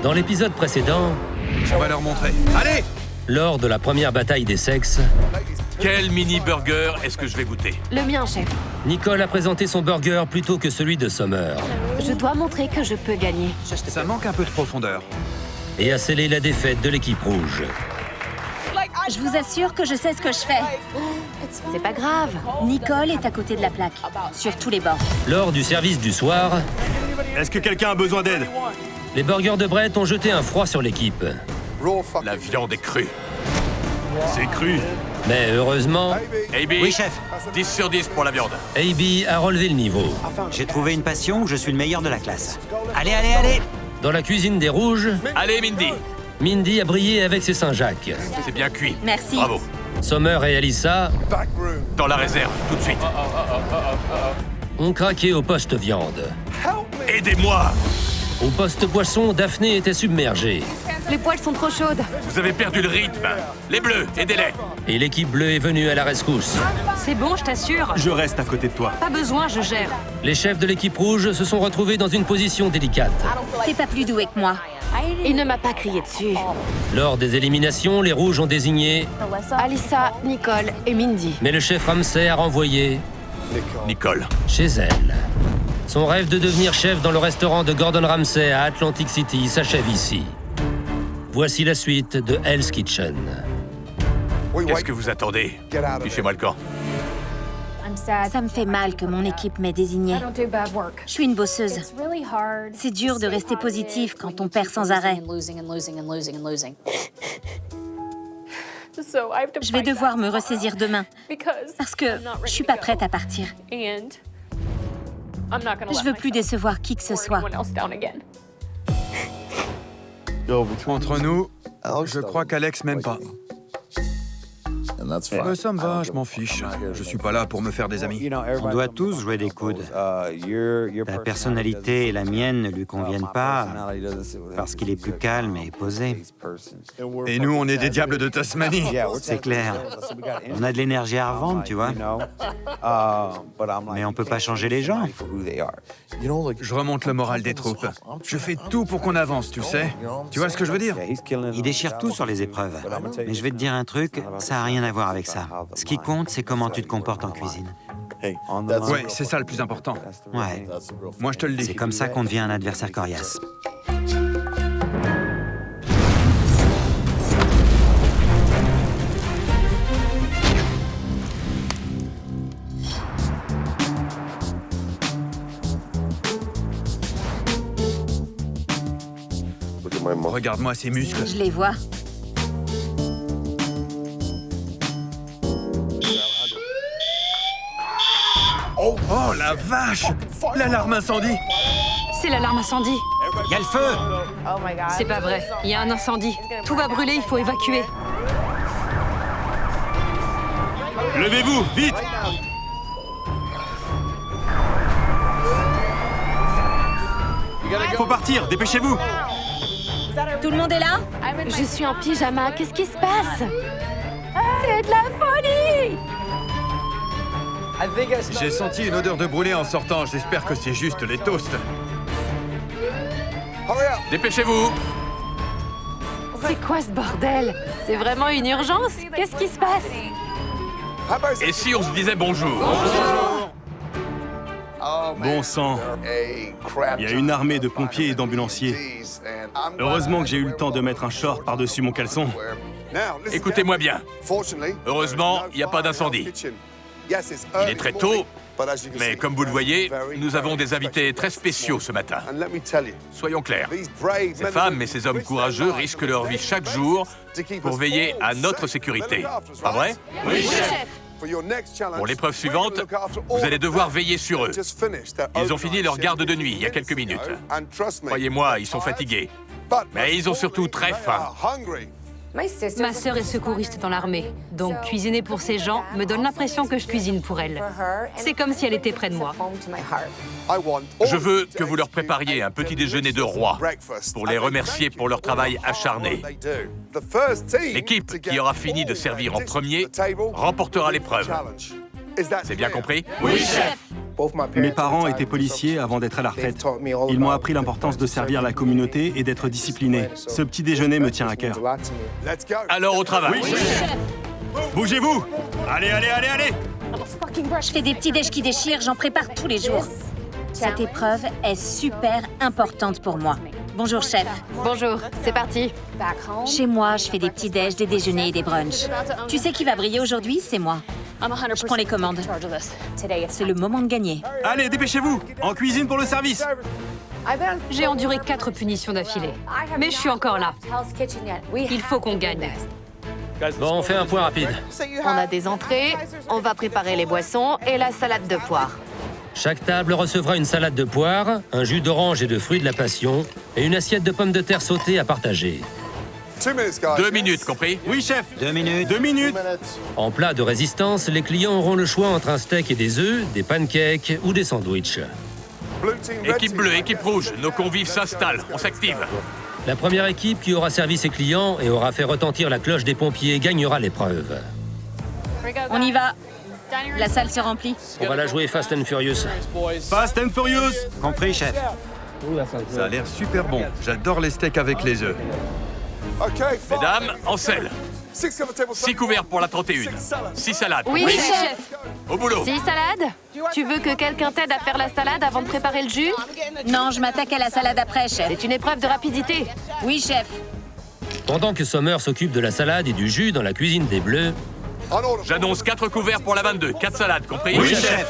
Dans l'épisode précédent, On va leur montrer. Allez! lors de la première bataille des sexes, Quel mini-burger est-ce que je vais goûter? Le mien, chef. Nicole a présenté son burger plutôt que celui de Summer Je dois montrer que je peux gagner. Ça manque un peu de profondeur. et a scellé la défaite de l'équipe rouge. Je vous assure que je sais ce que je fais. C'est pas grave. Nicole est à côté de la plaque, sur tous les bords. Lors du service du soir, Est-ce que quelqu'un a besoin d'aide? les burgers de Brett ont jeté un froid sur l'équipe. La viande est crue. C'est cru. Mais heureusement, AB, Oui, chef. 10 sur 10 pour la viande. AB a relevé le niveau. J'ai trouvé une passion où je suis le meilleur de la classe. Allez, allez, allez! Dans la cuisine des rouges, Allez, Mindy, Mindy a brillé avec ses Saint-Jacques. c'est bien cuit. Merci. Bravo. Summer et Alyssa Dans la réserve, tout de suite. ont craqué au poste viande. Aidez-moi! Au poste poisson, Daphné était submergée. Les poêles sont trop chaudes. Vous avez perdu le rythme. Les bleus, aidez-les. Et l'équipe bleue est venue à la rescousse. C'est bon, je t'assure. Je reste à côté de toi. Pas besoin, je gère. Les chefs de l'équipe rouge se sont retrouvés dans une position délicate. T'es pas plus doué que moi. Il ne m'a pas crié dessus. Lors des éliminations, les rouges ont désigné, Alyssa, Nicole et Mindy. mais le chef Ramsay a renvoyé Nicole. chez elle. Son rêve de devenir chef dans le restaurant de Gordon Ramsay à Atlantic City s'achève ici. Voici la suite de Hell's Kitchen. Qu'est-ce que vous attendez? Fichez-moi le camp. Ça me fait mal que mon équipe m'ait désignée. Je suis une bosseuse. C'est dur de rester positif quand on perd sans arrêt. Je vais devoir me ressaisir demain parce que je suis pas prête à partir. Je veux plus décevoir qui que ce soit. Entre nous, je crois qu'Alex m'aime pas. Mais ça me va, je m'en fiche. Je suis pas là pour me faire des amis. On doit tous jouer des coudes. Ta personnalité et la mienne ne lui conviennent pas parce qu'il est plus calme et posé. Et nous, on est des diables de Tasmanie. C'est clair. On a de l'énergie à revendre, tu vois. Mais on peut pas changer les gens. Je remonte le moral des troupes. Je fais tout pour qu'on avance, tu sais. Tu vois ce que je veux dire? Il déchire tout sur les épreuves. Mais je vais te dire un truc, ça a rien à voir avec ça. Ce qui compte, c'est comment tu te comportes en cuisine. Ouais, c'est ça le plus important. Ouais, Moi, je te le dis. c'est comme ça qu'on devient un adversaire coriace. Regarde-moi ces muscles. Je les vois. Oh la vache! L'alarme incendie! C'est l'alarme incendie. Il y a le feu! C'est pas vrai. Il y a un incendie. Tout va brûler, il faut évacuer. Levez-vous, vite! Faut partir, dépêchez-vous! Tout le monde est là? Je suis en pyjama. Qu'est-ce qui se passe? C'est de la folie! J'ai senti une odeur de brûlé en sortant. J'espère que c'est juste les toasts. Dépêchez-vous! C'est quoi ce bordel? C'est vraiment une urgence? Qu'est-ce qui se passe? Et si on se disait bonjour? Bon sang, il y a une armée de pompiers et d'ambulanciers. Heureusement que j'ai eu le temps de mettre un short par-dessus mon caleçon. Écoutez-moi bien. Heureusement, il n'y a pas d'incendie. Il est très tôt, mais comme vous le voyez, nous avons des invités très spéciaux ce matin. Soyons clairs, ces femmes et ces hommes courageux risquent leur vie chaque jour pour veiller à notre sécurité. Pas vrai? Oui, chef! Pour l'épreuve suivante, vous allez devoir veiller sur eux. Ils ont fini leur garde de nuit il y a quelques minutes. Croyez-moi, ils sont fatigués. Mais ils ont surtout très faim. Ma sœur est secouriste dans l'armée. Donc cuisiner pour ces gens me donne l'impression que je cuisine pour elle. C'est comme si elle était près de moi. Je veux que vous leur prépariez un petit déjeuner de roi pour les remercier pour leur travail acharné. L'équipe qui aura fini de servir en premier remportera l'épreuve. C'est bien compris? Oui, chef! Mes parents étaient policiers avant d'être à la retraite. Ils m'ont appris l'importance de servir la communauté et d'être discipliné. Ce petit déjeuner me tient à cœur. Alors au travail. Oui, chef. Bougez-vous! Allez, allez, allez, allez! Je fais des petits déj qui déchirent, j'en prépare tous les jours. Cette épreuve est super importante pour moi. Bonjour, chef. Bonjour, c'est parti. Chez moi, je fais des petits déj, des déjeuners et des brunchs. Tu sais qui va briller aujourd'hui? C'est moi. Je prends les commandes. C'est le moment de gagner. Allez, dépêchez-vous! En cuisine pour le service! J'ai enduré 4 punitions d'affilée. Mais je suis encore là. Il faut qu'on gagne. Bon, on fait un point rapide. On a des entrées, on va préparer les boissons et la salade de poire. Chaque table recevra une salade de poire, un jus d'orange et de fruits de la passion, et une assiette de pommes de terre sautées à partager. 2 minutes, compris? Oui, chef! 2 minutes. 2 minutes! En plat de résistance, les clients auront le choix entre un steak et des œufs, des pancakes ou des sandwichs. Équipe bleue, équipe rouge, nos convives s'installent, on s'active. La première équipe qui aura servi ses clients et aura fait retentir la cloche des pompiers gagnera l'épreuve. On y va. La salle se remplit. On va la jouer Fast and Furious. Fast and Furious! Compris, chef. Ça a l'air super bon. J'adore les steaks avec les œufs. Mesdames, en selle. 6 couverts pour la 31. 6 salades. Oui, chef. Au boulot. 6 salades? Tu veux que quelqu'un t'aide à faire la salade avant de préparer le jus? Non, je m'attaque à la salade après, chef. C'est une épreuve de rapidité. Oui, chef. Pendant que Sommer s'occupe de la salade et du jus dans la cuisine des Bleus, J'annonce 4 couverts pour la 22. 4 salades, compris? Oui, chef!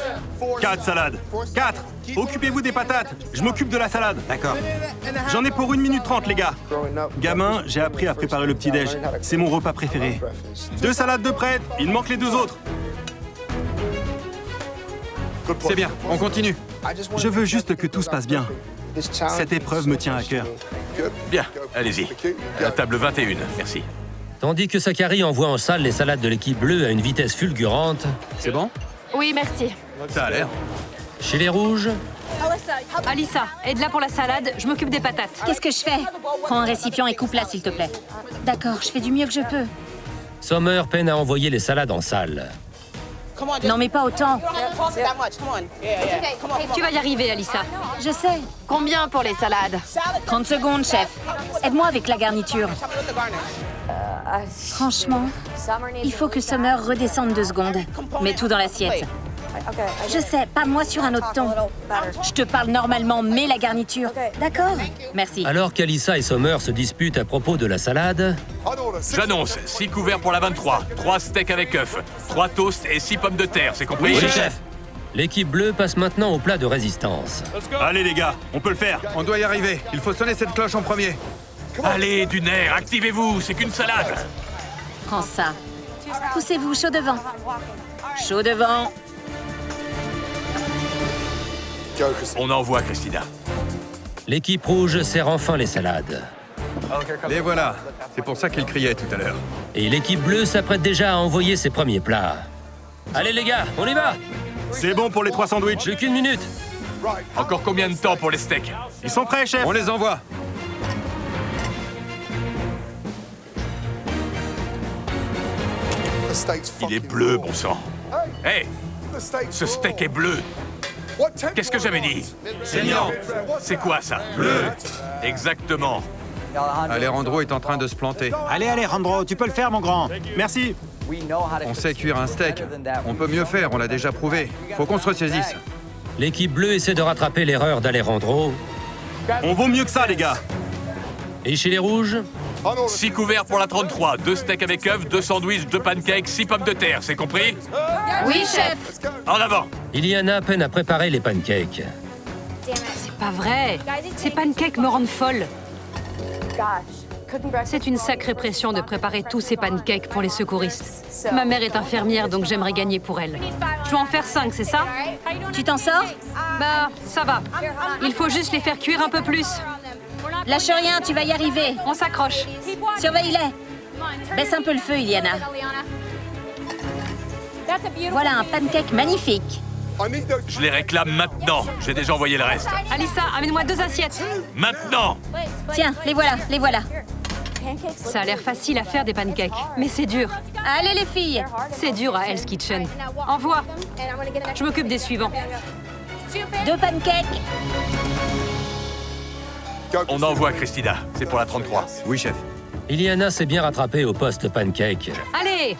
4 salades. 4! Occupez-vous des patates. Je m'occupe de la salade. D'accord. J'en ai pour 1 minute 30, les gars. Gamin, j'ai appris à préparer le petit-déj. C'est mon repas préféré. 2 salades de prêtes. Il manque les 2 autres. C'est bien, on continue. Je veux juste que tout se passe bien. Cette épreuve me tient à cœur. Bien, allez-y. La table 21, merci. tandis que Zachary envoie en salle les salades de l'équipe bleue à une vitesse fulgurante, C'est bon? Oui, merci. Ça a l'air. chez les rouges, Alissa, aide-la pour la salade, je m'occupe des patates. Qu'est-ce que je fais? Prends un récipient et coupe-la, s'il te plaît. D'accord, je fais du mieux que je peux. Sommer peine à envoyer les salades en salle. Non, mais pas autant. Tu vas y arriver, Alissa. Je sais. Combien pour les salades? 30 secondes, chef. Aide-moi avec la garniture. Franchement, il faut que Sommer redescende 2 secondes. Mets tout dans l'assiette. Je sais, parle-moi sur un autre ton. Je te parle normalement, mets la garniture. D'accord? Merci. Alors qu'Alissa et Sommer se disputent à propos de la salade, J'annonce 6 couverts pour la 23. 3 steaks avec œufs, 3 toasts et 6 pommes de terre, c'est compris? Oui, chef. L'équipe bleue passe maintenant au plat de résistance. Allez, les gars, on peut le faire. On doit y arriver. Il faut sonner cette cloche en premier. Allez, du nerf, activez-vous, c'est qu'une salade. Prends ça. Poussez-vous, chaud devant. Chaud devant. On envoie, Christina. L'équipe rouge sert enfin les salades. Les voilà. C'est pour ça qu'il criait tout à l'heure. Et l'équipe bleue s'apprête déjà à envoyer ses premiers plats. Allez les gars, on y va! C'est bon pour les 3 sandwichs. Plus qu'une minute. Encore combien de temps pour les steaks? Ils sont prêts, chef. On les envoie. Il est bleu, bon sang. Hé, ce steak est bleu. Qu'est-ce que j'avais dit? Saignant. C'est quoi ça? Bleu. Exactement. Alejandro est en train de se planter. Allez, allez, Randro, tu peux le faire, mon grand. Merci. On sait cuire un steak. On peut mieux faire, on l'a déjà prouvé. Faut qu'on se ressaisisse. L'équipe bleue essaie de rattraper l'erreur d'Alejandro. On vaut mieux que ça, les gars. Et chez les rouges, 6 couverts pour la 33. 2 steaks avec œufs, 2 sandwichs, 2 pancakes, 6 pommes de terre, c'est compris? Oui, chef. En avant. Iliana peine à préparer les pancakes. C'est pas vrai. Ces pancakes me rendent folle. C'est une sacrée pression de préparer tous ces pancakes pour les secouristes. Ma mère est infirmière, donc j'aimerais gagner pour elle. Je dois en faire 5, c'est ça? Tu t'en sors? Bah, ça va. Il faut juste les faire cuire un peu plus. Lâche rien, tu vas y arriver. On s'accroche. Surveille-les. Baisse un peu le feu, Iliana. Voilà un pancake magnifique. Je les réclame maintenant. J'ai déjà envoyé le reste. Alissa, amène-moi 2 assiettes. Maintenant. Tiens, les voilà, les voilà. Ça a l'air facile à faire des pancakes, mais c'est dur. Allez les filles. C'est dur à Hell's Kitchen. Envoie. Je m'occupe des suivants. 2 pancakes. On envoie Christina. C'est pour la 33. Oui, chef. Iliana s'est bien rattrapée au poste pancake. Allez!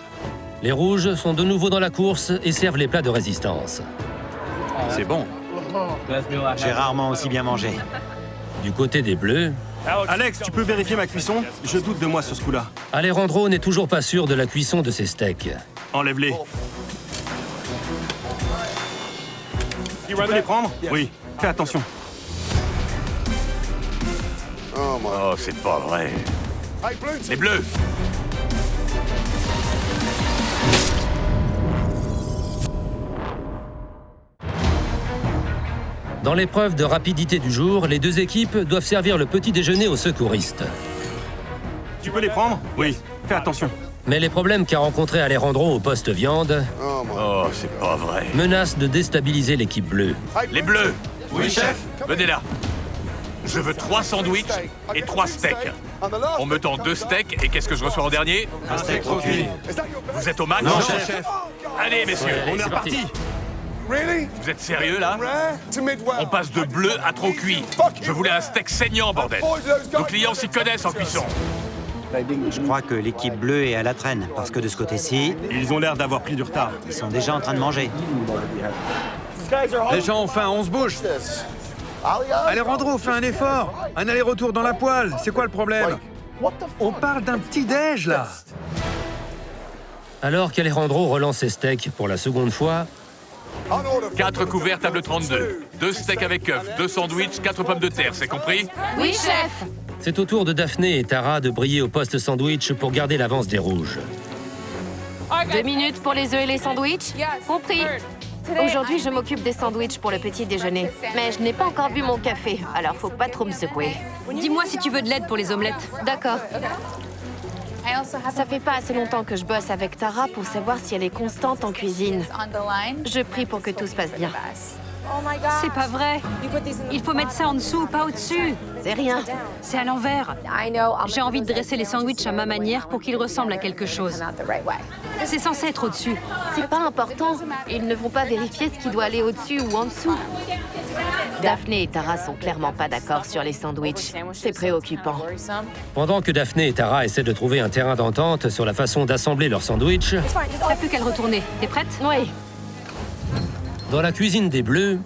Les rouges sont de nouveau dans la course et servent les plats de résistance. C'est bon. J'ai rarement aussi bien mangé. Du côté des bleus, Alex, tu peux vérifier ma cuisson? Je doute de moi sur ce coup-là. Alejandro n'est toujours pas sûr de la cuisson de ses steaks. Enlève-les. Tu peux les prendre? Oui. Fais attention. Oh, c'est pas vrai. Les bleus! Dans l'épreuve de rapidité du jour, les deux équipes doivent servir le petit déjeuner aux secouristes. Tu peux les prendre? Oui. Fais attention. Mais les problèmes qu'a rencontrés Alejandro au poste viande Oh, c'est pas vrai. menacent de déstabiliser l'équipe bleue. Les bleus! Oui, chef! Venez là. Je veux 3 sandwichs et 3 steaks. On me tend 2 steaks et qu'est-ce que je reçois en dernier? Un steak trop cuit. Vous êtes au match? Non, chef. Allez, messieurs, Ouais, allez, on est c'est reparti. parti. Vous êtes sérieux, là? On passe de bleu à trop cuit. Je voulais un steak saignant, bordel. Nos clients s'y connaissent en cuisson. Je crois que l'équipe bleue est à la traîne, parce que de ce côté-ci, Ils ont l'air d'avoir pris du retard. ils sont déjà en train de manger. Les gens ont faim, on se bouge. Alejandro, fais un effort. Un aller-retour dans la poêle. C'est quoi le problème? On parle d'un petit déj, là. Alors qu'Alejandro relance ses steaks pour la seconde fois, 4 couverts, table 32. 2 steaks avec œufs, 2 sandwichs, 4 pommes de terre, c'est compris? Oui, chef. c'est au tour de Daphné et Tara de briller au poste sandwich pour garder l'avance des rouges. 2 minutes pour les œufs et les sandwichs? Compris. Aujourd'hui, je m'occupe des sandwichs pour le petit déjeuner. Mais je n'ai pas encore bu mon café, alors faut pas trop me secouer. Dis-moi si tu veux de l'aide pour les omelettes. D'accord. Ça fait pas assez longtemps que je bosse avec Tara pour savoir si elle est constante en cuisine. Je prie pour que tout se passe bien. C'est pas vrai. Il faut mettre ça en dessous, pas au-dessus. C'est rien. C'est à l'envers. J'ai envie de dresser les sandwichs à ma manière pour qu'ils ressemblent à quelque chose. C'est censé être au-dessus. C'est pas important. Ils ne vont pas vérifier ce qui doit aller au-dessus ou en dessous. Daphné et Tara sont clairement pas d'accord sur les sandwichs. C'est préoccupant. Pendant que Daphné et Tara essaient de trouver un terrain d'entente sur la façon d'assembler leurs sandwichs, T'as plus qu'à le retourner. T'es prête? Oui. dans la cuisine des Bleus,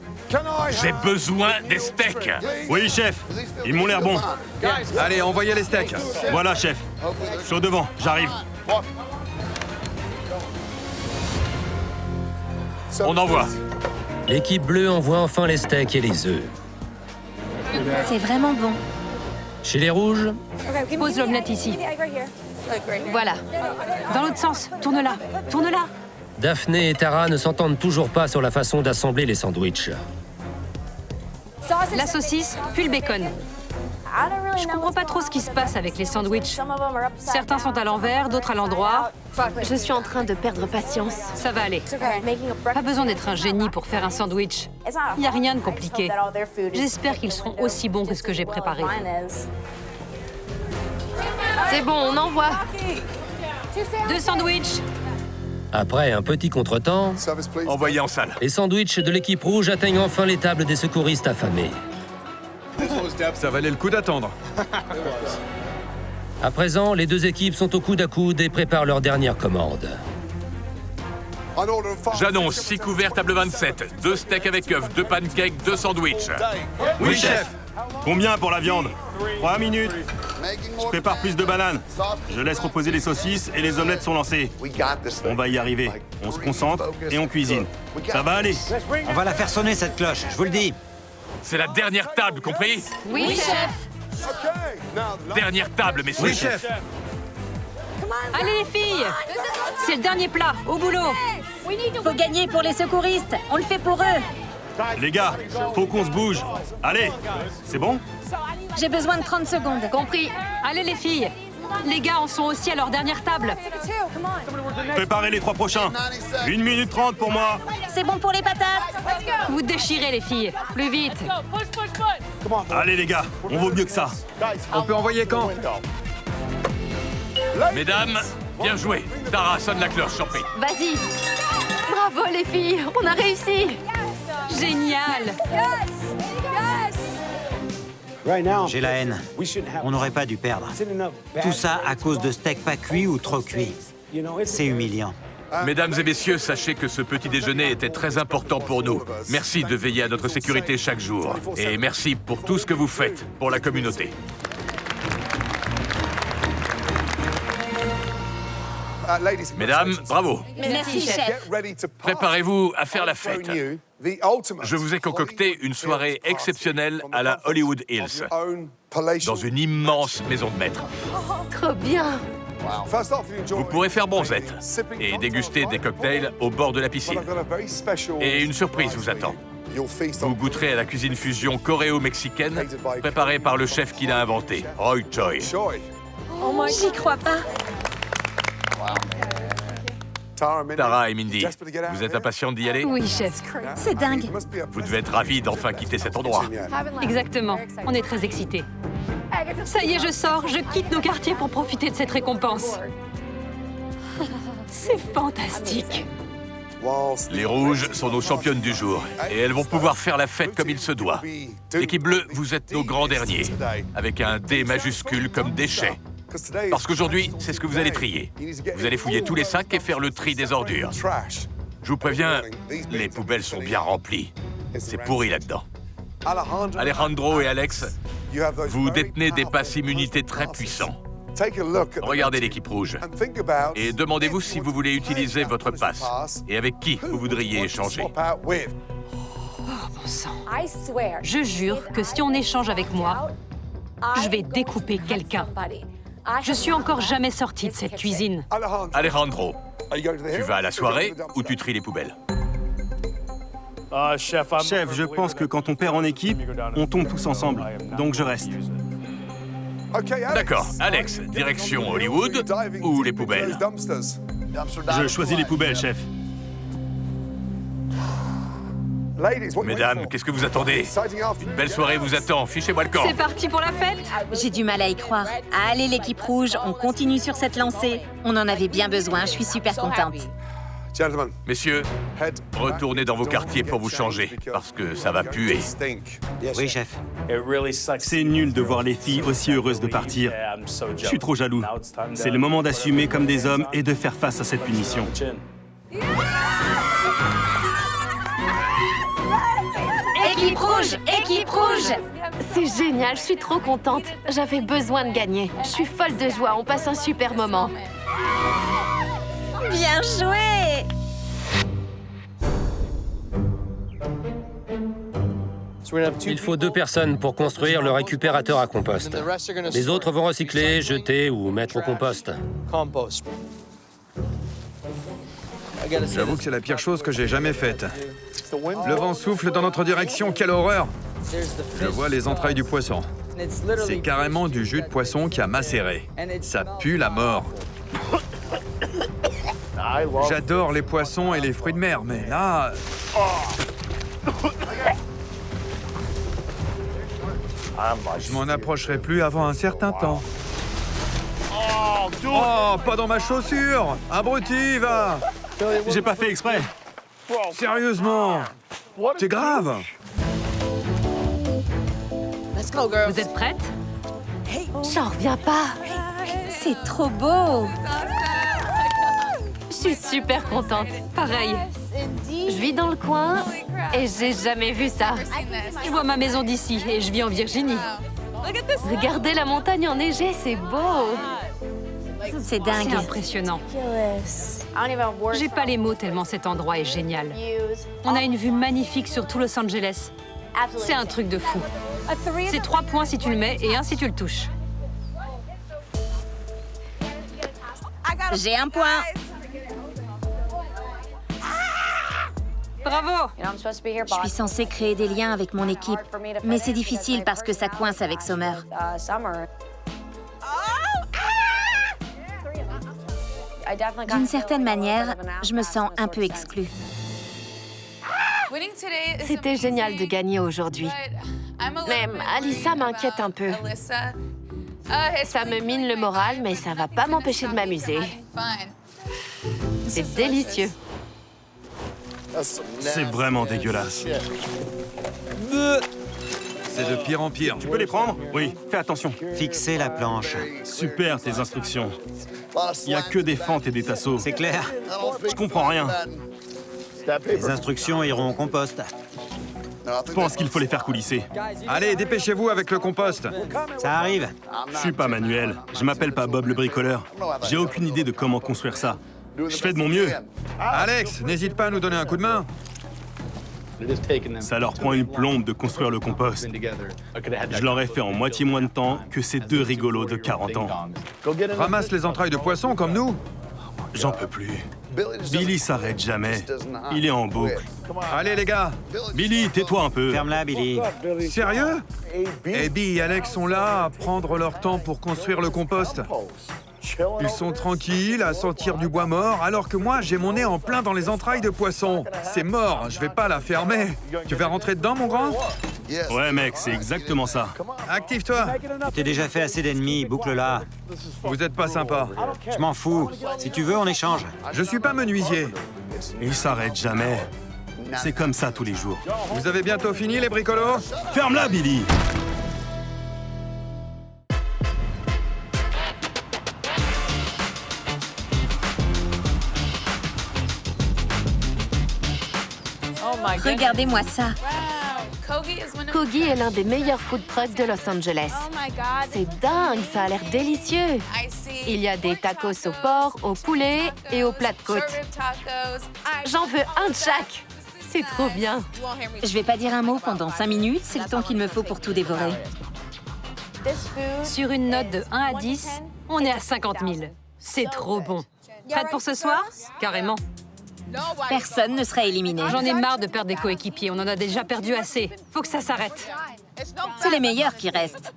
J'ai besoin des steaks. Oui, chef. Ils m'ont l'air bons. Allez, envoyez les steaks. Voilà, chef. Je suis au devant. J'arrive. On envoie. l'équipe bleue envoie enfin les steaks et les œufs. C'est vraiment bon. Chez les rouges, Pose l'omelette ici. Voilà. Dans l'autre sens. Tourne-la. Tourne-la. Daphné et Tara ne s'entendent toujours pas sur la façon d'assembler les sandwichs. La saucisse, puis le bacon. Je comprends pas trop ce qui se passe avec les sandwichs. Certains sont à l'envers, d'autres à l'endroit. Je suis en train de perdre patience. Ça va aller. Pas besoin d'être un génie pour faire un sandwich. Il n'y a rien de compliqué. J'espère qu'ils seront aussi bons que ce que j'ai préparé. C'est bon, on envoie. 2 sandwichs. Après un petit contretemps, Envoyez en salle. les sandwichs de l'équipe rouge atteignent enfin les tables des secouristes affamés. Ça valait le coup d'attendre. À présent, les deux équipes sont au coude à coude et préparent leur dernière commande. J'annonce 6 couverts, table 27. 2 steaks avec œufs, 2 pancakes, 2 sandwichs. Oui, chef. Combien pour la viande? 3 minutes. Je prépare plus de bananes. Je laisse reposer les saucisses et les omelettes sont lancées. On va y arriver. On se concentre et on cuisine. Ça va aller. On va la faire sonner, cette cloche, je vous le dis. C'est la dernière table, compris? Oui, chef. Dernière table, messieurs. Oui, chef. Allez les filles. C'est le dernier plat. Au boulot. Faut gagner pour les secouristes. On le fait pour eux. Les gars, faut qu'on se bouge. Allez. C'est bon? J'ai besoin de 30 secondes. Compris. Allez les filles. Les gars en sont aussi à leur dernière table. Préparez les 3 prochains. 1 minute 30 pour moi. C'est bon pour les patates. Vous déchirez les filles. Plus vite. Allez les gars, on vaut mieux que ça. On peut envoyer quand? Mesdames, bien joué. Tara, sonne la cloche, j'en prie. Vas-y. Bravo, les filles. On a réussi. Génial! J'ai la haine. On n'aurait pas dû perdre. Tout ça à cause de steaks pas cuits ou trop cuits. C'est humiliant. Mesdames et messieurs, sachez que ce petit déjeuner était très important pour nous. Merci de veiller à notre sécurité chaque jour. Et merci pour tout ce que vous faites pour la communauté. Mesdames, bravo. Merci, chef. Préparez-vous à faire la fête. Je vous ai concocté une soirée exceptionnelle à la Hollywood Hills, dans une immense maison de maître. Trop bien. Vous pourrez faire bronzette et déguster des cocktails au bord de la piscine. Et une surprise vous attend. Vous goûterez à la cuisine fusion coréo-mexicaine préparée par le chef qui l'a inventée, Roy Choi. J'y crois pas. Tara et Mindy, vous êtes impatientes d'y aller? Oui, chef. C'est dingue. Vous devez être ravis d'enfin quitter cet endroit. Exactement. On est très excités. Ça y est, je sors. Je quitte nos quartiers pour profiter de cette récompense. C'est fantastique. Les rouges sont nos championnes du jour et elles vont pouvoir faire la fête comme il se doit. L'équipe bleue, vous êtes nos grands derniers, avec un D majuscule comme déchet. Parce qu'aujourd'hui, c'est ce que vous allez trier. Vous allez fouiller tous les sacs et faire le tri des ordures. Je vous préviens, les poubelles sont bien remplies. C'est pourri là-dedans. Alejandro et Alex, vous détenez des passes immunité très puissants. Regardez l'équipe rouge et demandez-vous si vous voulez utiliser votre passe et avec qui vous voudriez échanger. Oh, bon sang. Je jure que si on échange avec moi, je vais découper quelqu'un. Je suis encore jamais sortie de cette cuisine. Alejandro, tu vas à la soirée ou tu tries les poubelles? Chef, je pense que quand on perd en équipe, on tombe tous ensemble. Donc je reste. D'accord. Alex, direction Hollywood ou les poubelles? Je choisis les poubelles, chef. Mesdames, qu'est-ce que vous attendez? Une belle soirée vous attend. Fichez-moi le camp. C'est parti pour la fête? J'ai du mal à y croire. Allez, l'équipe rouge, on continue sur cette lancée. On en avait bien besoin, je suis super contente. Messieurs, retournez dans vos quartiers pour vous changer, parce que ça va puer. Oui, chef. C'est nul de voir les filles aussi heureuses de partir. Je suis trop jaloux. C'est le moment d'assumer comme des hommes et de faire face à cette punition. Équipe rouge! Équipe rouge! C'est génial, je suis trop contente. J'avais besoin de gagner. Je suis folle de joie, on passe un super moment. Bien joué! Il faut 2 personnes pour construire le récupérateur à compost. Les autres vont recycler, jeter ou mettre au compost. J'avoue que c'est la pire chose que j'ai jamais faite. Le vent souffle dans notre direction, quelle horreur! Je vois les entrailles du poisson. C'est carrément du jus de poisson qui a macéré. Ça pue la mort. J'adore les poissons et les fruits de mer, mais là... Je m'en approcherai plus avant un certain temps. Oh, pas dans ma chaussure! Abruti, va! J'ai pas fait exprès. Sérieusement! C'est grave! Vous êtes prêtes? J'en reviens pas. C'est trop beau! Je suis super contente. Pareil. Je vis dans le coin et j'ai jamais vu ça. Je vois ma maison d'ici et je vis en Virginie. Regardez la montagne enneigée, c'est beau. C'est C'est dingue. impressionnant. J'ai pas les mots tellement cet endroit est génial. On a une vue magnifique sur tout Los Angeles. C'est un truc de fou. C'est 3 points si tu le mets et 1 si tu le touches. J'ai un point. Bravo! Je suis censée créer des liens avec mon équipe, mais c'est difficile parce que ça coince avec Summer. D'une certaine manière, je me sens un peu exclue. C'était génial de gagner aujourd'hui. Mais Alyssa m'inquiète un peu. Ça me mine le moral, mais ça va pas m'empêcher de m'amuser. C'est délicieux. C'est vraiment dégueulasse. C'est de pire en pire. Tu peux les prendre? Oui, fais attention. Fixer la planche. Super tes instructions. Il y a que des fentes et des tasseaux. C'est clair. Je comprends rien. Les instructions iront au compost. Je pense qu'il faut les faire coulisser. Allez, dépêchez-vous avec le compost. Ça arrive. Je suis pas manuel. Je m'appelle pas Bob le bricoleur. J'ai aucune idée de comment construire ça. Je fais de mon mieux. Alex, n'hésite pas à nous donner un coup de main. Ça leur prend une plombe de construire le compost. Je l'aurais fait en moitié moins de temps que ces deux rigolos de 40 ans. Ramasse les entrailles de poisson comme nous. J'en peux plus. Billy s'arrête jamais. Il est en boucle. Allez les gars. Billy, tais-toi un peu. Ferme-la, Billy. Sérieux? Abby et Alex sont là à prendre leur temps pour construire le compost. Ils sont tranquilles à sentir du bois mort, alors que moi, j'ai mon nez en plein dans les entrailles de poisson. C'est mort, je vais pas la fermer. Tu vas rentrer dedans, mon grand? Ouais, mec, c'est exactement ça. Active-toi. Tu t'es déjà fait assez d'ennemis, boucle-la. Vous êtes pas sympa. Je m'en fous. Si tu veux, on échange. Je suis pas menuisier. Il s'arrête jamais. C'est comme ça tous les jours. Vous avez bientôt fini, les bricolos? Ferme-la, Billy! Regardez-moi ça. Kogi est l'un des meilleurs food trucks de Los Angeles. C'est dingue, ça a l'air délicieux. Il y a des tacos au porc, au poulet et au plat de côte. J'en veux un de chaque. C'est trop bien. Je vais pas dire un mot pendant 5 minutes, c'est le temps qu'il me faut pour tout dévorer. Sur une note de 1 à 10, on est à 50 000. C'est trop bon. Prête pour ce soir? Carrément. Personne ne sera éliminé. J'en ai marre de perdre des coéquipiers. On en a déjà perdu assez. Faut que ça s'arrête. C'est les meilleurs qui restent.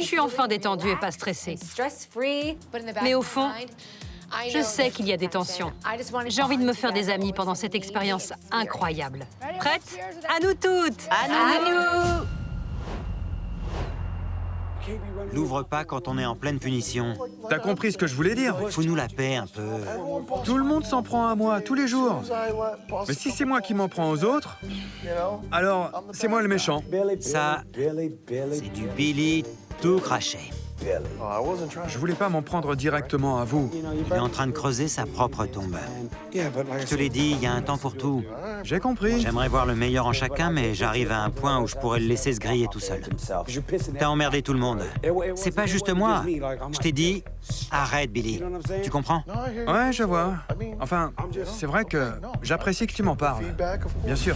Je suis enfin détendue et pas stressée. Mais au fond, je sais qu'il y a des tensions. J'ai envie de me faire des amis pendant cette expérience incroyable. Prête? À nous toutes! À nous! N'ouvre pas quand on est en pleine punition. T'as compris ce que je voulais dire? Fous-nous la paix un peu. Tout le monde s'en prend à moi, tous les jours. Mais si c'est moi qui m'en prends aux autres, alors c'est moi le méchant. Ça, c'est du Billy tout craché. Je voulais pas m'en prendre directement à vous. Il est en train de creuser sa propre tombe. Je te l'ai dit, il y a un temps pour tout. J'ai compris. J'aimerais voir le meilleur en chacun, mais j'arrive à un point où je pourrais le laisser se griller tout seul. T'as emmerdé tout le monde. C'est pas juste moi. Je t'ai dit, arrête, Billy. Tu comprends? Ouais, je vois. Enfin, c'est vrai que j'apprécie que tu m'en parles. Bien sûr.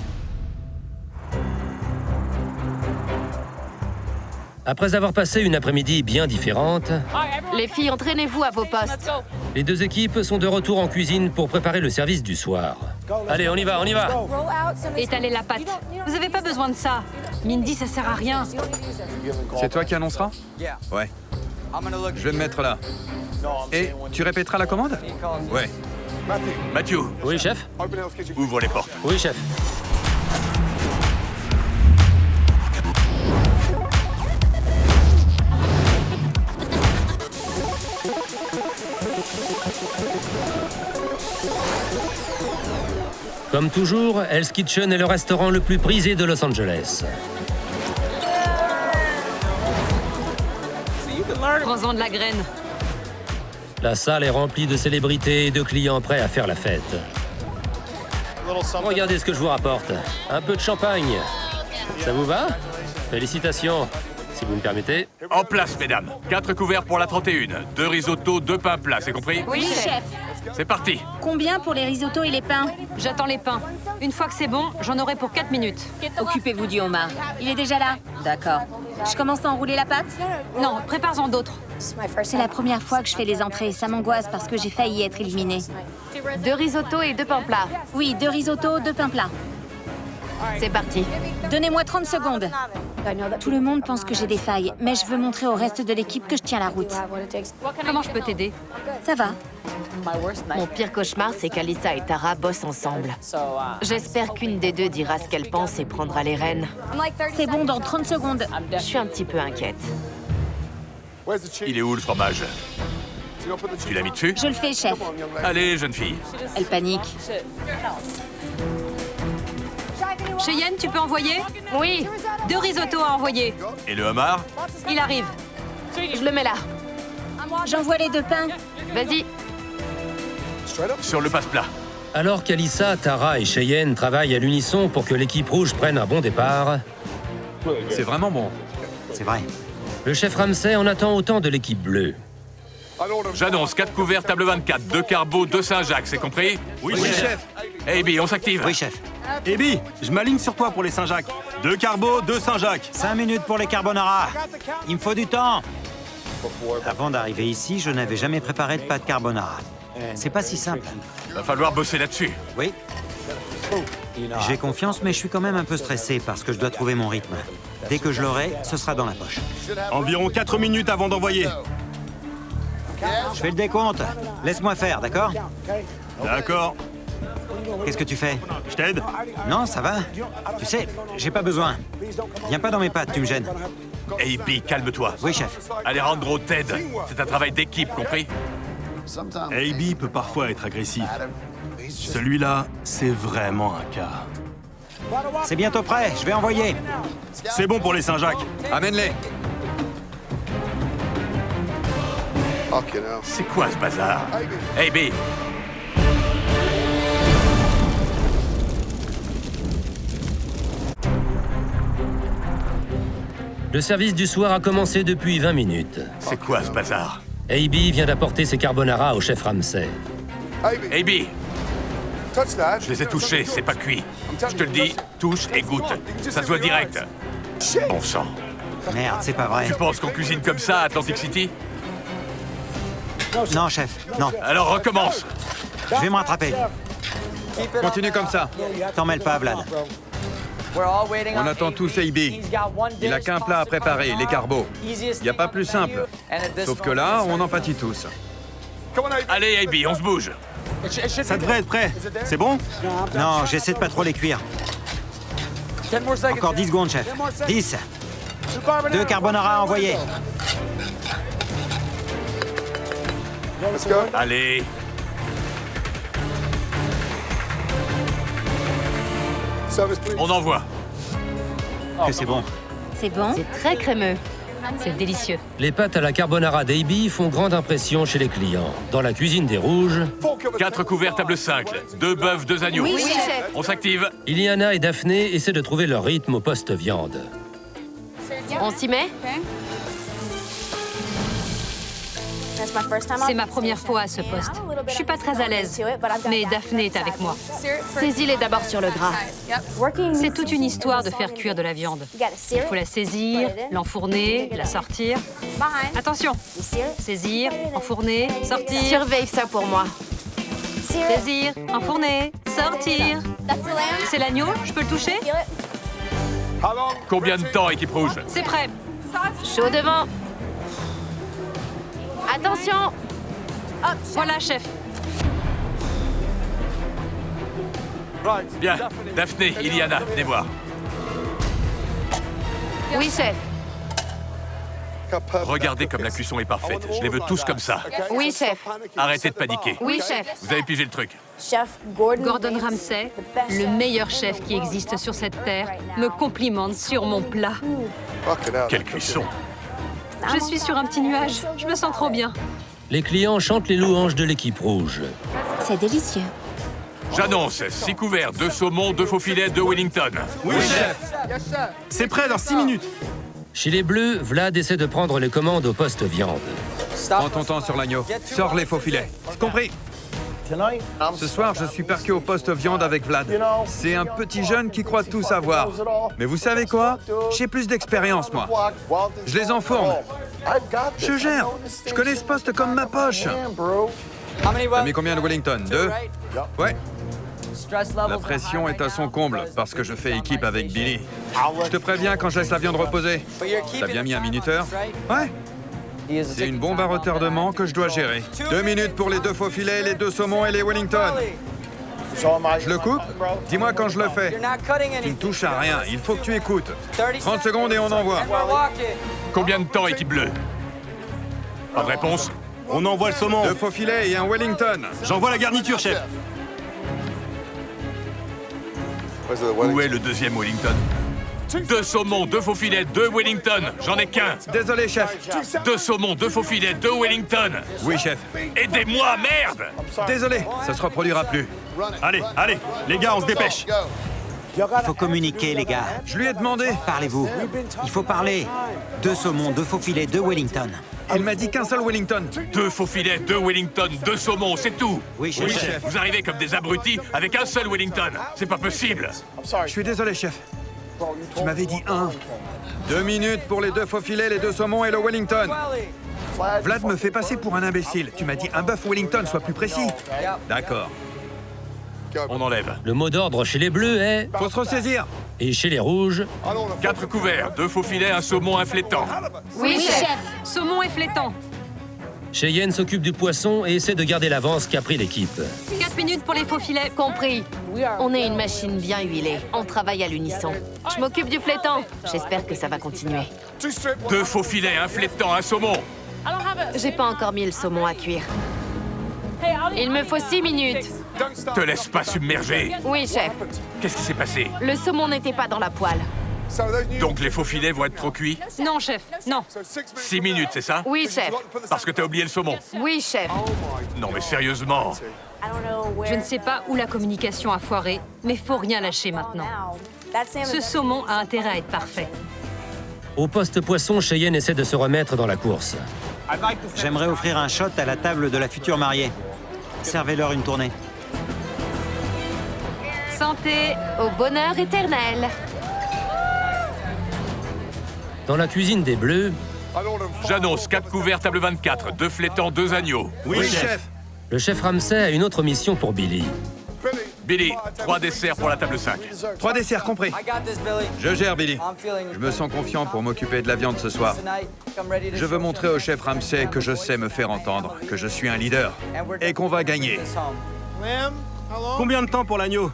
Après avoir passé une après-midi bien différente, Les filles, entraînez-vous à vos postes. les deux équipes sont de retour en cuisine pour préparer le service du soir. Allez, on y va, on y va! Étalez la pâte. Vous avez pas besoin de ça. Mindy, ça sert à rien. C'est toi qui annonceras? Ouais. Je vais me mettre là. Et tu répéteras la commande? Ouais. Matthew, Oui, chef? ouvre les portes. Oui, chef. Comme toujours, Hell's Kitchen est le restaurant le plus prisé de Los Angeles. Prends-en de la graine. La salle est remplie de célébrités et de clients prêts à faire la fête. Regardez ce que je vous rapporte. Un peu de champagne. Ça vous va? Félicitations, si vous me permettez. En place, mesdames. 4 couverts pour la 31. 2 risottos, 2 pains plats, c'est compris? Oui, chef. C'est parti. Combien pour les risottos et les pains? J'attends les pains. Une fois que c'est bon, j'en aurai pour 4 minutes. Occupez-vous du homard. Il est déjà là? D'accord. Je commence à enrouler la pâte? Non, prépare-en d'autres. C'est la première fois que je fais les entrées. Ça m'angoisse parce que j'ai failli être éliminée. 2 risottos et 2 pains plats. Oui, 2 risottos, 2 pains plats. C'est parti. Donnez-moi 30 secondes. Tout le monde pense que j'ai des failles, mais je veux montrer au reste de l'équipe que je tiens la route. Comment je peux t'aider? Ça va. Mon pire cauchemar, c'est qu'Alyssa et Tara bossent ensemble. J'espère qu'une des deux dira ce qu'elle pense et prendra les rênes. C'est bon, dans 30 secondes. Je suis un petit peu inquiète. Il est où le fromage? Tu l'as mis dessus? Je le fais, chef. Allez, jeune fille. Elle panique. Cheyenne, tu peux envoyer? Oui, 2 risottos à envoyer. Et le homard? Il arrive. je le mets là. J'envoie les 2 pains. Vas-y. Sur le passe-plat. Alors qu'Alissa, Tara et Cheyenne travaillent à l'unisson pour que l'équipe rouge prenne un bon départ, C'est vraiment bon. C'est vrai. le chef Ramsay en attend autant de l'équipe bleue. J'annonce 4 couverts, table 24, 2 carbo, 2 Saint-Jacques, c'est compris? Oui, Oui, chef. chef. AB, on s'active. Oui, chef. Ebi, je m'aligne sur toi pour les Saint-Jacques. 2 carbo, 2 Saint-Jacques. 5 minutes pour les carbonara. Il me faut du temps. Avant d'arriver ici, je n'avais jamais préparé de pâte carbonara. C'est pas si simple. Va falloir bosser là-dessus. Oui. J'ai confiance, mais je suis quand même un peu stressé parce que je dois trouver mon rythme. Dès que je l'aurai, ce sera dans la poche. Environ 4 minutes avant d'envoyer. Je fais le décompte. Laisse-moi faire, d'accord? D'accord. Qu'est-ce que tu fais? Je t'aide? Non, ça va. Tu sais, j'ai pas besoin. Viens pas dans mes pattes, tu me gênes. AB, calme-toi. Oui, chef. Alejandro t'aide. C'est un travail d'équipe, compris? AB peut parfois être agressif. Celui-là, c'est vraiment un cas. C'est bientôt prêt, je vais envoyer. C'est bon pour les Saint-Jacques. Amène-les. C'est quoi ce bazar? AB, Le service du soir a commencé depuis 20 minutes. c'est quoi ce bazar? AB vient d'apporter ses carbonara au chef Ramsay. AB, je les ai touchés, c'est pas cuit. Je te le dis, touche et goûte. Ça se voit direct. Bon sang. Merde, c'est pas vrai. Tu penses qu'on cuisine comme ça à Atlantic City? Non, chef, non. Alors recommence. Je vais me rattraper. Continue comme ça. T'en mêle pas, Vlad. On attend tous AB. Il a qu'un plat à préparer, les carbos. Il n'y a pas plus simple. Sauf que là, on en pâtit tous. Allez, AB, on se bouge. Ça devrait être prêt. C'est bon? Non, j'essaie de pas trop les cuire. Encore 10 secondes, chef. 10. 2 carbonara envoyés. Allez. On envoie. Que c'est bon. C'est bon? C'est très crémeux. C'est délicieux. Les pâtes à la carbonara d'AB font grande impression chez les clients. Dans la cuisine des rouges, 4 couverts, table 5, 2 bœufs, 2 agneaux. Oui, chef. On s'active. Iliana et Daphné essaient de trouver leur rythme au poste viande. On s'y met? C'est ma première fois à ce poste. Je suis pas très à l'aise, mais Daphné est avec moi. Saisis-les d'abord sur le gras. C'est toute une histoire de faire cuire de la viande. Il faut la saisir, l'enfourner, la sortir. Attention, saisir, enfourner, sortir, Surveille ça pour moi. saisir, enfourner, sortir. C'est l'agneau, je peux le toucher? Combien de temps, équipe rouge? C'est prêt. Chaud devant. Attention. Voilà, chef. Bien. Daphné, Iliana, venez voir. Oui, chef. Regardez comme la cuisson est parfaite. Je les veux tous comme ça. Oui, chef. Arrêtez de paniquer. Oui, chef. Vous avez pigé le truc. Gordon Ramsay, le meilleur chef qui existe sur cette terre, me complimente sur mon plat. Quelle cuisson. Je suis sur un petit nuage. Je me sens trop bien. Les clients chantent les louanges de l'équipe rouge. C'est délicieux. J'annonce 6 couverts, 2 saumons, 2 faux filets, 2 Wellington. Oui, chef. C'est prêt dans 6 minutes. Chez les bleus, Vlad essaie de prendre les commandes au poste viande. Prends ton temps sur l'agneau. Sors les faux filets. Compris. Ce soir, je suis parqué au poste viande avec Vlad. C'est un petit jeune qui croit tout savoir. Mais vous savez quoi? J'ai plus d'expérience, moi. Je les enfourne. Je gère. Je connais ce poste comme ma poche. T'as mis combien de Wellington? 2? Ouais. La pression est à son comble parce que je fais équipe avec Billy. Je te préviens quand je laisse la viande reposer. T'as bien mis un minuteur? Ouais. C'est une bombe à retardement que je dois gérer. 2 minutes pour les 2 faux filets, les 2 saumons et les Wellington. Je le coupe? Dis-moi quand je le fais. Tu ne touches à rien, il faut que tu écoutes. 30 secondes et on envoie. Combien de temps, équipe bleue? Pas de réponse? On envoie le saumon. 2 faux filets et un Wellington. J'envoie la garniture, chef. Où est le deuxième Wellington? 2 saumons, 2 faux filets, 2 Wellington. J'en ai qu'un. Désolé, chef. 2 saumons, 2 faux filets, 2 Wellington. Oui, chef. Aidez-moi, merde! Désolé, ça se reproduira plus. Allez, allez, les gars, on se dépêche. Il faut communiquer, les gars. Je lui ai demandé. Parlez-vous. Il faut parler. 2 saumons, 2 faux filets, 2 Wellington. Il m'a dit qu'un seul Wellington. 2 faux filets, 2 Wellington, 2 saumons, c'est tout. Oui, chef. Oui, chef. Vous arrivez comme des abrutis avec un seul Wellington. C'est pas possible. Je suis désolé, chef. Tu m'avais dit 1. 2 minutes pour les 2 faux filets, les 2 saumons et le Wellington. Vlad me fait passer pour un imbécile. Tu m'as dit un bœuf Wellington, sois plus précis. D'accord. On enlève. Le mot d'ordre chez les bleus est... Faut se ressaisir. Et chez les rouges, 4 couverts, 2 faux filets, un saumon, un flétan. Oui, chef. Saumon et flétan. Cheyenne s'occupe du poisson et essaie de garder l'avance qu'a pris l'équipe. 4 minutes pour les faux filets. Compris. On est une machine bien huilée. On travaille à l'unisson. Je m'occupe du flétan. J'espère que ça va continuer. 2 faux filets, un flétan, un saumon. J'ai pas encore mis le saumon à cuire. Il me faut 6 minutes. Te laisse pas submerger. Oui, chef. Qu'est-ce qui s'est passé? Le saumon n'était pas dans la poêle. Donc les faux filets vont être trop cuits? Non, chef, non. 6 minutes, c'est ça? Oui, chef. Parce que t'as oublié le saumon. Oui, chef. Non mais sérieusement. Je ne sais pas où la communication a foiré, mais faut rien lâcher maintenant. Ce saumon a intérêt à être parfait. Au poste poisson, Cheyenne essaie de se remettre dans la course. J'aimerais offrir un shot à la table de la future mariée. Servez-leur une tournée. Santé. Au bonheur éternel. Dans la cuisine des bleus, J'annonce 4 couverts, table 24, 2 flétans, 2 agneaux. Oui, chef. le chef Ramsay a une autre mission pour Billy. Billy, 3 desserts pour la table 5. 3 desserts compris. Je gère, Billy. Je me sens confiant pour m'occuper de la viande ce soir. Je veux montrer au chef Ramsay que je sais me faire entendre, que je suis un leader et qu'on va gagner. Combien de temps pour l'agneau?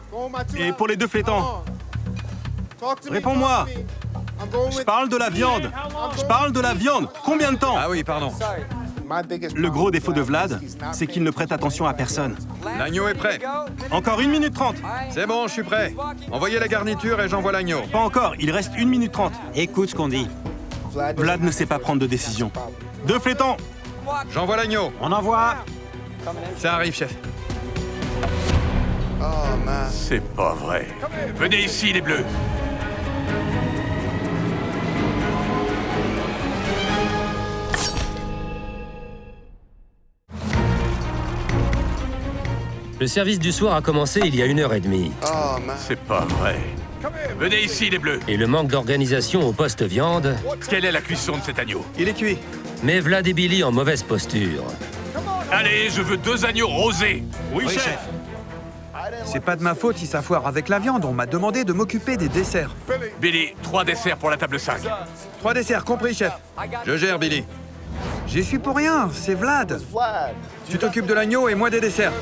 Et pour les 2 flétans? Réponds-moi. Je parle de la viande. Je parle de la viande. Combien de temps? Ah oui, pardon. Le gros défaut de Vlad, c'est qu'il ne prête attention à personne. L'agneau est prêt. Encore 1 minute 30. C'est bon, je suis prêt. Envoyez la garniture et j'envoie l'agneau. Pas encore, il reste 1 minute 30. Écoute ce qu'on dit. Vlad ne sait pas prendre de décision. 2 flétans. J'envoie l'agneau. On envoie. Ça arrive, chef. C'est pas vrai. Venez ici, les bleus. Le service du soir a commencé il y a 1h30. C'est pas vrai. Venez ici, les bleus. Et le manque d'organisation au poste viande Quelle est la cuisson de cet agneau? Il est cuit. met Vlad et Billy en mauvaise posture. Allez, je veux 2 agneaux rosés. Oui, chef. C'est pas de ma faute si ça foire avec la viande. On m'a demandé de m'occuper des desserts. Billy, 3 desserts pour la table 5. 3 desserts compris, chef. Je gère, Billy. J'y suis pour rien, c'est Vlad. Tu t'occupes de l'agneau et moi des desserts.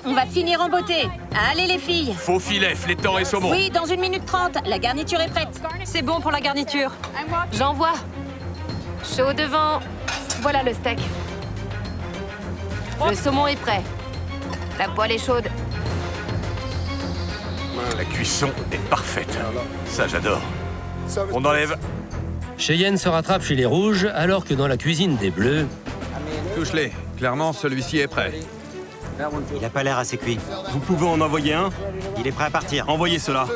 On va finir en beauté. Allez les filles. Faux filets, flétans et saumon. Oui, dans 1 minute 30. La garniture est prête. C'est bon pour la garniture. J'envoie. Chaud devant. Voilà le steak. Le saumon est prêt. La poêle est chaude. La cuisson est parfaite. Ça, j'adore. On enlève. Cheyenne se rattrape chez les rouges alors que dans la cuisine des bleus, Touche-les. Clairement, celui-ci est prêt. Il a pas l'air assez cuit. Vous pouvez en envoyer un? Il est prêt à partir. Envoyez cela.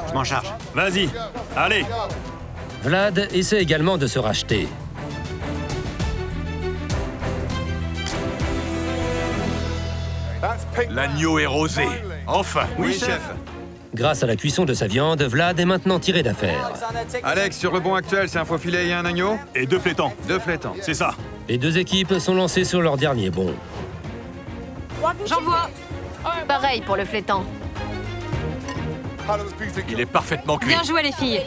Je m'en charge. Vas-y. Allez. Vlad essaie également de se racheter. L'agneau est rosé. Enfin. Oui, chef. Grâce à la cuisson de sa viande, Vlad est maintenant tiré d'affaire. Alex, sur le bon actuel, c'est un faux filet et un agneau? Et 2 flétans. 2 flétans. C'est ça. Les 2 équipes sont lancées sur leur dernier bond. J'envoie. Pareil pour le flétan. Il est parfaitement cuit. Bien joué, les filles.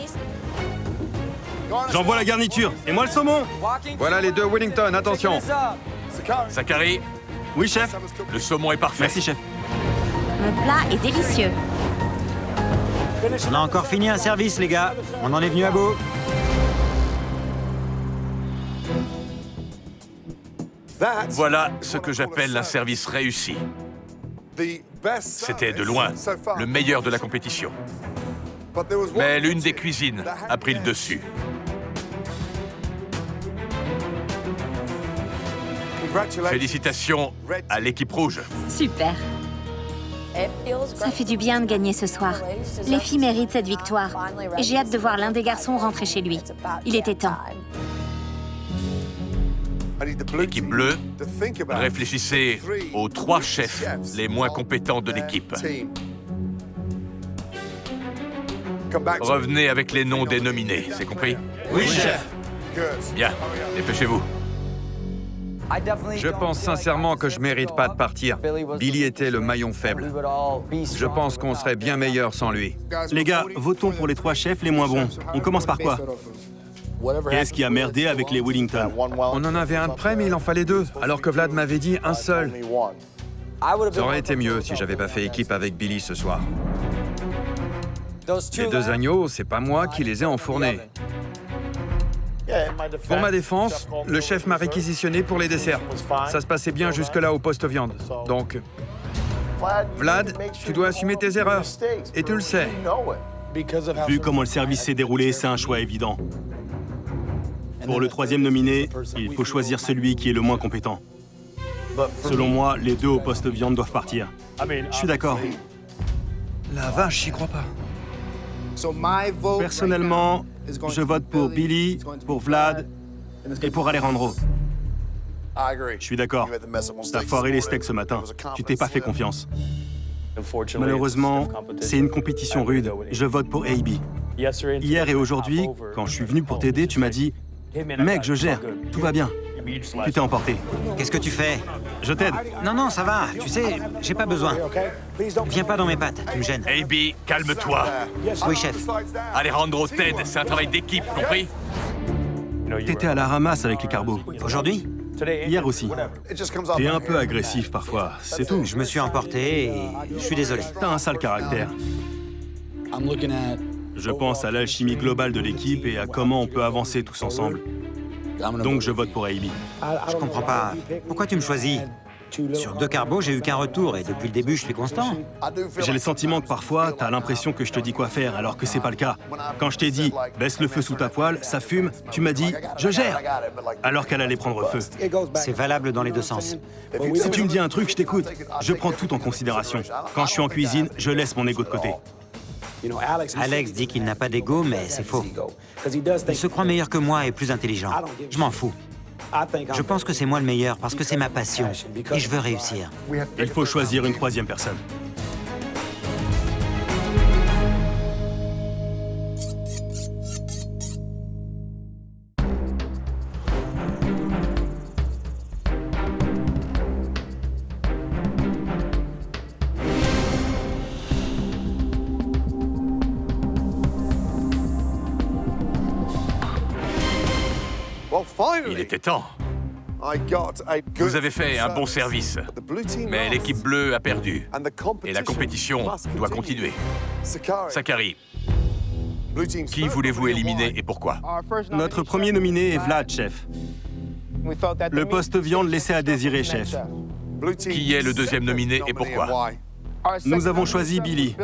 J'envoie la garniture. Et moi le saumon. Voilà les 2 Wellington, attention. Zachary, Oui, chef. le saumon est parfait. Merci, chef. Mon plat est délicieux. On a encore fini un service, les gars. On en est venu à bout. Voilà ce que j'appelle un service réussi. C'était de loin le meilleur de la compétition. Mais l'une des cuisines a pris le dessus. Félicitations à l'équipe rouge. Super. Ça fait du bien de gagner ce soir. Les filles méritent cette victoire. Et j'ai hâte de voir l'un des garçons rentrer chez lui. Il était temps. L'équipe bleue, réfléchissez aux 3 chefs les moins compétents de l'équipe. Revenez avec les noms des nominés, c'est compris? Oui, chef. Bien, dépêchez-vous. Je pense sincèrement que je mérite pas de partir. Billy était le maillon faible. Je pense qu'on serait bien meilleur sans lui. Les gars, votons pour les 3 chefs les moins bons. On commence par quoi? Qu'est-ce qui a merdé avec les Wellington? On en avait un de près, mais il en fallait 2, alors que Vlad m'avait dit un seul. Ça aurait été mieux si j'avais pas fait équipe avec Billy ce soir. Les 2 agneaux, c'est pas moi qui les ai enfournés. Pour ma défense, le chef m'a réquisitionné pour les desserts. Ça se passait bien jusque-là au poste viande. Donc, Vlad, tu dois assumer tes erreurs. Et tu le sais. Vu comment le service s'est déroulé, c'est un choix évident. Pour le 3e nominé, il faut choisir celui qui est le moins compétent. Selon moi, les 2 au poste viande doivent partir. Je suis d'accord. La vache, j'y crois pas. Personnellement, je vote pour Billy, pour Vlad et pour Alejandro. Je suis d'accord. T'as foiré les steaks ce matin. Tu t'es pas fait confiance. Malheureusement, c'est une compétition rude. Je vote pour AB. Hier et aujourd'hui, quand je suis venu pour t'aider, tu m'as dit « Mec, je gère, tout va bien ». Tu t'es emporté. Qu'est-ce que tu fais? Je t'aide. Non, ça va. Tu sais, j'ai pas besoin. Viens pas dans mes pattes, tu me gênes. AB, calme-toi. Oui, chef. Alejandro t'aide, c'est un travail d'équipe, compris? T'étais à la ramasse avec les carbos. Aujourd'hui? Hier aussi. T'es un peu agressif parfois, c'est tout. Je me suis emporté et je suis désolé. T'as un sale caractère. Je pense à l'alchimie globale de l'équipe et à comment on peut avancer tous ensemble. Donc je vote pour AB. Je comprends pas. Pourquoi tu me choisis? Sur 2 carbos, j'ai eu qu'un retour et depuis le début, je suis constant. J'ai le sentiment que parfois, t'as l'impression que je te dis quoi faire, alors que c'est pas le cas. Quand je t'ai dit « baisse le feu sous ta poêle, ça fume », tu m'as dit « je gère », alors qu'elle allait prendre feu. C'est valable dans les 2 sens. Si tu me dis un truc, je t'écoute. Je prends tout en considération. Quand je suis en cuisine, je laisse mon ego de côté. Alex dit qu'il n'a pas d'ego, mais c'est faux. Il se croit meilleur que moi et plus intelligent. Je m'en fous. Je pense que c'est moi le meilleur parce que c'est ma passion et je veux réussir. Il faut choisir une 3e personne. Il était temps. Vous avez fait un bon service, mais l'équipe bleue a perdu. Et la compétition doit continuer. Zachary, qui voulez-vous éliminer et pourquoi? Notre premier nominé est Vlad, chef. Le poste viande laissait à désirer, chef. Qui est le 2e nominé et pourquoi? Nous avons choisi Billy.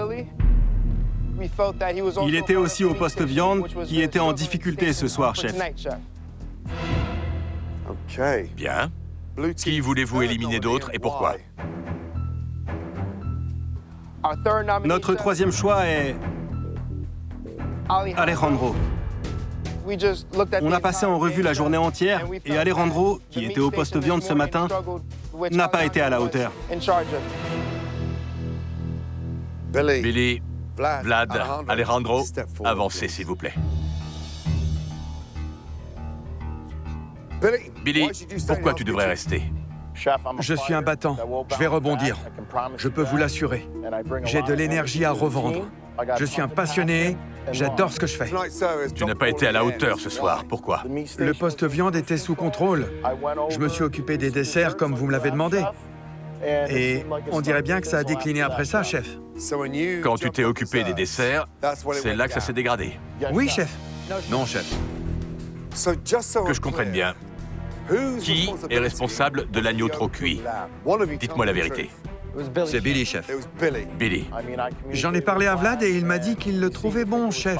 Il était aussi au poste viande, qui était en difficulté ce soir, chef. Bien. Qui voulez-vous éliminer d'autre et pourquoi? Notre 3e choix est Alejandro. On a passé en revue la journée entière et Alejandro, qui était au poste viande ce matin, n'a pas été à la hauteur. Billy, Vlad, Alejandro, avancez s'il vous plaît. Billy, pourquoi tu devrais rester? Je suis un battant. Je vais rebondir. Je peux vous l'assurer. J'ai de l'énergie à revendre. Je suis un passionné. J'adore ce que je fais. Tu n'as pas été à la hauteur ce soir. Pourquoi? Le poste viande était sous contrôle. Je me suis occupé des desserts comme vous me l'avez demandé. Et on dirait bien que ça a décliné après ça, chef. Quand tu t'es occupé des desserts, c'est là que ça s'est dégradé. Oui, chef. Non, chef. Que je comprenne bien. Qui est responsable de l'agneau trop cuit? Dites-moi la vérité. C'est Billy, chef. Billy. J'en ai parlé à Vlad et il m'a dit qu'il le trouvait bon, chef.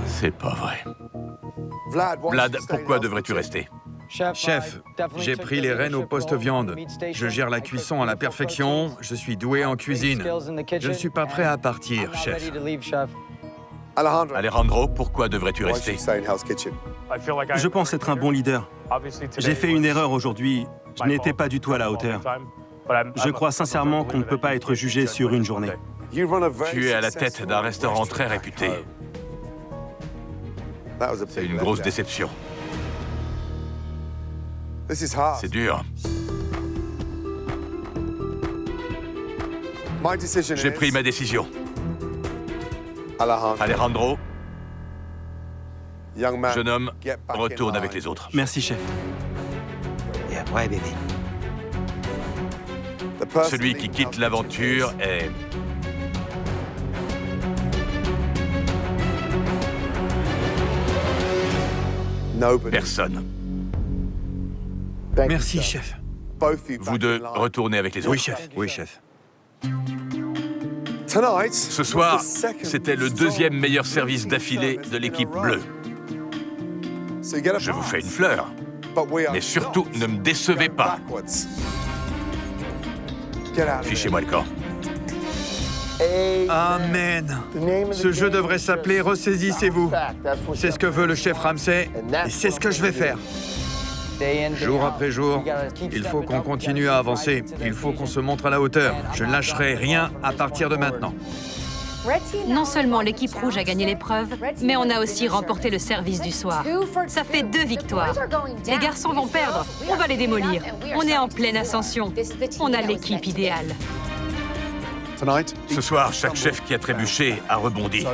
C'est pas vrai. Vlad, pourquoi devrais-tu rester? Chef, j'ai pris les rênes au poste viande. Je gère la cuisson à la perfection, je suis doué en cuisine. Je ne suis pas prêt à partir, chef. Alejandro, pourquoi devrais-tu rester? Je pense être un bon leader. J'ai fait une erreur aujourd'hui. Je n'étais pas du tout à la hauteur. Je crois sincèrement qu'on ne peut pas être jugé sur une journée. Tu es à la tête d'un restaurant très réputé. C'est une grosse déception. C'est dur. J'ai pris ma décision. Alejandro, jeune homme, retourne avec les autres. Merci, chef. Ouais, bébé. Celui qui quitte l'aventure est... personne. Merci, chef. Vous deux, retournez avec les autres. Oui, chef. Oui, chef. Ce soir, c'était le deuxième meilleur service d'affilée de l'équipe bleue. Je vous fais une fleur. Mais surtout, ne me décevez pas. Fichez-moi le camp. Amen. Ce jeu devrait s'appeler Ressaisissez-vous. C'est ce que veut le chef Ramsay et c'est ce que je vais faire. Jour après jour, il faut qu'on continue à avancer. Il faut qu'on se montre à la hauteur. Je ne lâcherai rien à partir de maintenant. Non seulement l'équipe rouge a gagné l'épreuve, mais on a aussi remporté le service du soir. Ça fait 2 victoires. Les garçons vont perdre, on va les démolir. On est en pleine ascension. On a l'équipe idéale. Ce soir, chaque chef qui a trébuché a rebondi.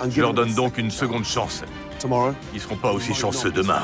Je leur donne donc une seconde chance. Ils ne seront pas aussi chanceux demain.